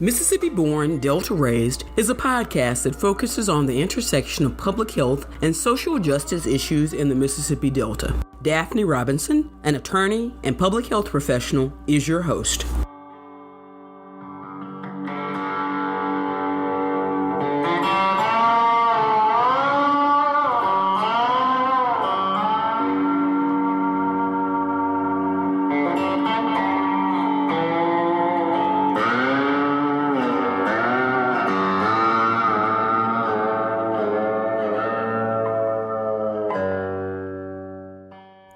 Mississippi Born, Delta Raised is a podcast that focuses on the intersection of public health and social justice issues in the Mississippi Delta. Daphne Robinson, an attorney and public health professional, is your host.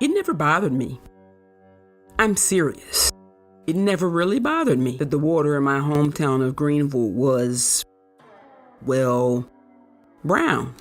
It never bothered me. I'm serious. It never really bothered me that the water in my hometown of Greenville was, well, brown.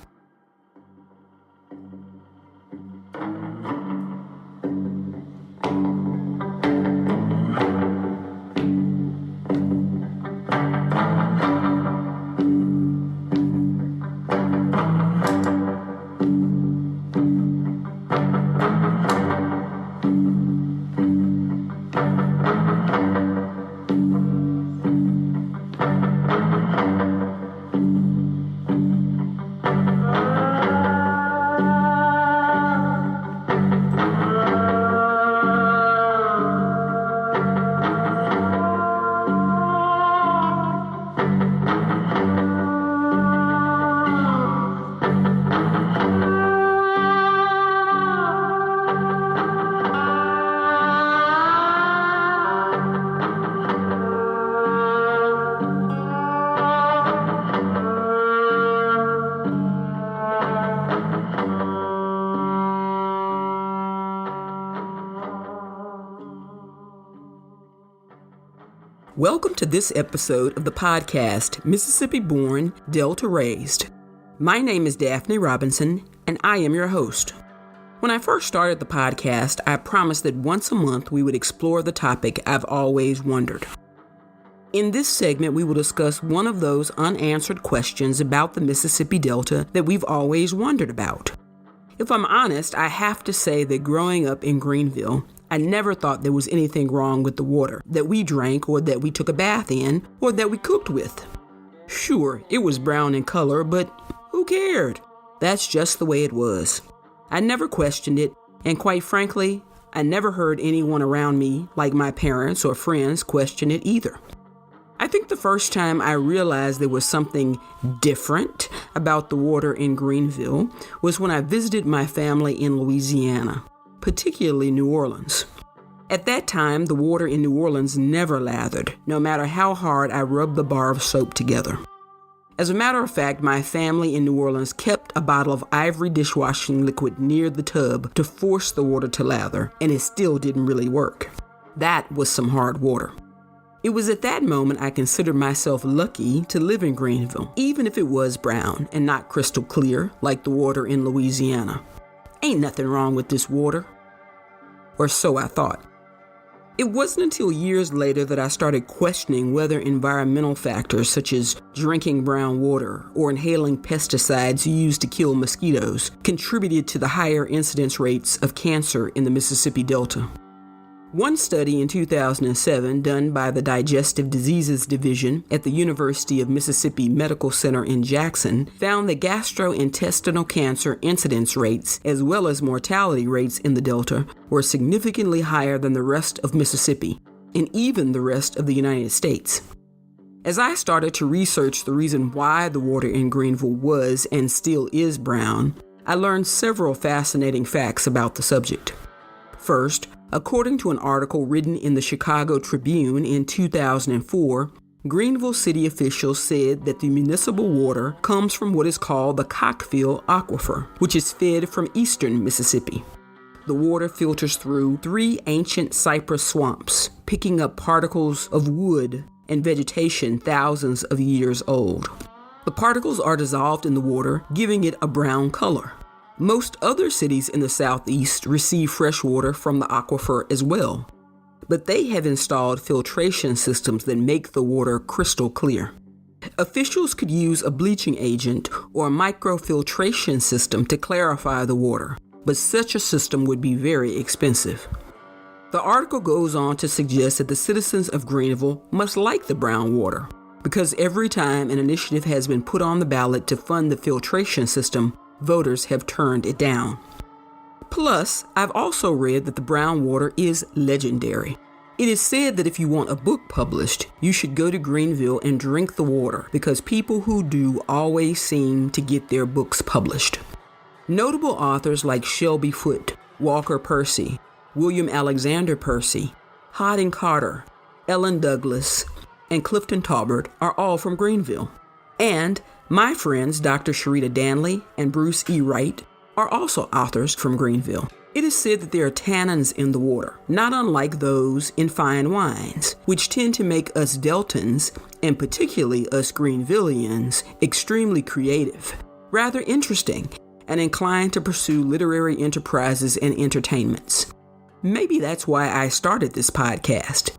Welcome to this episode of the podcast, Mississippi Born, Delta Raised. My name is Daphne Robinson, and I am your host. When I first started the podcast, I promised that once a month we would explore the topic I've always wondered. In this segment, we will discuss one of those unanswered questions about the Mississippi Delta that we've always wondered about. If I'm honest, I have to say that growing up in Greenville, I never thought there was anything wrong with the water that we drank or that we took a bath in or that we cooked with. Sure, it was brown in color, but who cared? That's just the way it was. I never questioned it, and quite frankly, I never heard anyone around me, like my parents or friends, question it either. I think the first time I realized there was something different about the water in Greenville was when I visited my family in Louisiana, particularly New Orleans. At that time, the water in New Orleans never lathered, no matter how hard I rubbed the bar of soap together. As a matter of fact, my family in New Orleans kept a bottle of ivory dishwashing liquid near the tub to force the water to lather, and it still didn't really work. That was some hard water. It was at that moment I considered myself lucky to live in Greenville, even if it was brown and not crystal clear like the water in Louisiana. Ain't nothing wrong with this water. Or so I thought. It wasn't until years later that I started questioning whether environmental factors such as drinking brown water or inhaling pesticides used to kill mosquitoes contributed to the higher incidence rates of cancer in the Mississippi Delta. One study in 2007 done by the Digestive Diseases Division at the University of Mississippi Medical Center in Jackson found that gastrointestinal cancer incidence rates as well as mortality rates in the Delta were significantly higher than the rest of Mississippi and even the rest of the United States. As I started to research the reason why the water in Greenville was and still is brown, I learned several fascinating facts about the subject. First, according to an article written in the Chicago Tribune in 2004, Greenville city officials said that the municipal water comes from what is called the Cockfield Aquifer, which is fed from eastern Mississippi. The water filters through 3 ancient cypress swamps, picking up particles of wood and vegetation thousands of years old. The particles are dissolved in the water, giving it a brown color. Most other cities in the southeast receive fresh water from the aquifer as well, but they have installed filtration systems that make the water crystal clear. Officials could use a bleaching agent or a microfiltration system to clarify the water, but such a system would be very expensive. The article goes on to suggest that the citizens of Greenville must like the brown water. because every time an initiative has been put on the ballot to fund the filtration system, voters have turned it down. Plus, I've also read that the brown water is legendary. It is said that if you want a book published, you should go to Greenville and drink the water because people who do always seem to get their books published. Notable authors like Shelby Foote, Walker Percy, William Alexander Percy, Harding Carter, Ellen Douglas, and Clifton Talbert are all from Greenville. And my friends Dr. Sharita Danley and Bruce E. Wright are also authors from Greenville. It is said that there are tannins in the water, not unlike those in fine wines, which tend to make us Deltans, and particularly us Greenvillians, extremely creative, rather interesting, and inclined to pursue literary enterprises and entertainments. Maybe that's why I started this podcast.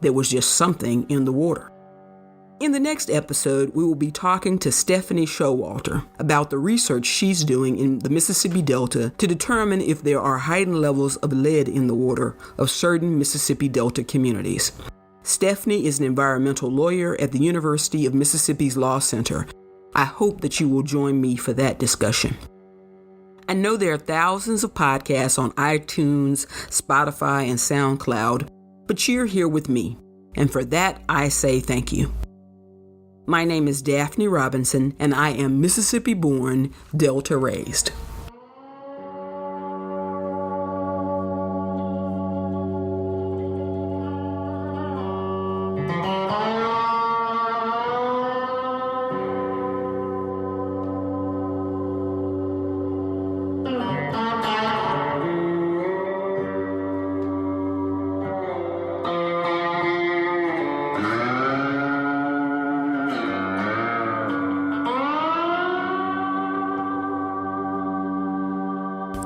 There was just something in the water. In the next episode, we will be talking to Stephanie Showalter about the research she's doing in the Mississippi Delta to determine if there are heightened levels of lead in the water of certain Mississippi Delta communities. Stephanie is an environmental lawyer at the University of Mississippi's Law Center. I hope that you will join me for that discussion. I know there are thousands of podcasts on iTunes, Spotify, and SoundCloud, but you're here with me, and for that I say thank you. My name is Daphne Robinson, and I am Mississippi-born, Delta-raised.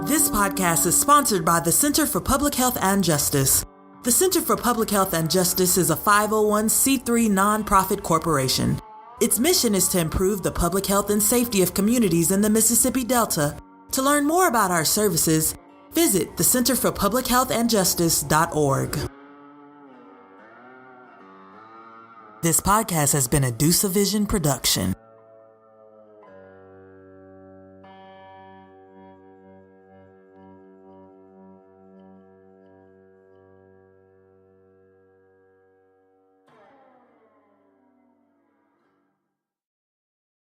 This podcast is sponsored by the Center for Public Health and Justice. The Center for Public Health and Justice is a 501c3 nonprofit corporation. Its mission is to improve the public health and safety of communities in the Mississippi Delta. To learn more about our services, visit thecenterforpublichealthandjustice.org. This podcast has been a Deuce Vision production.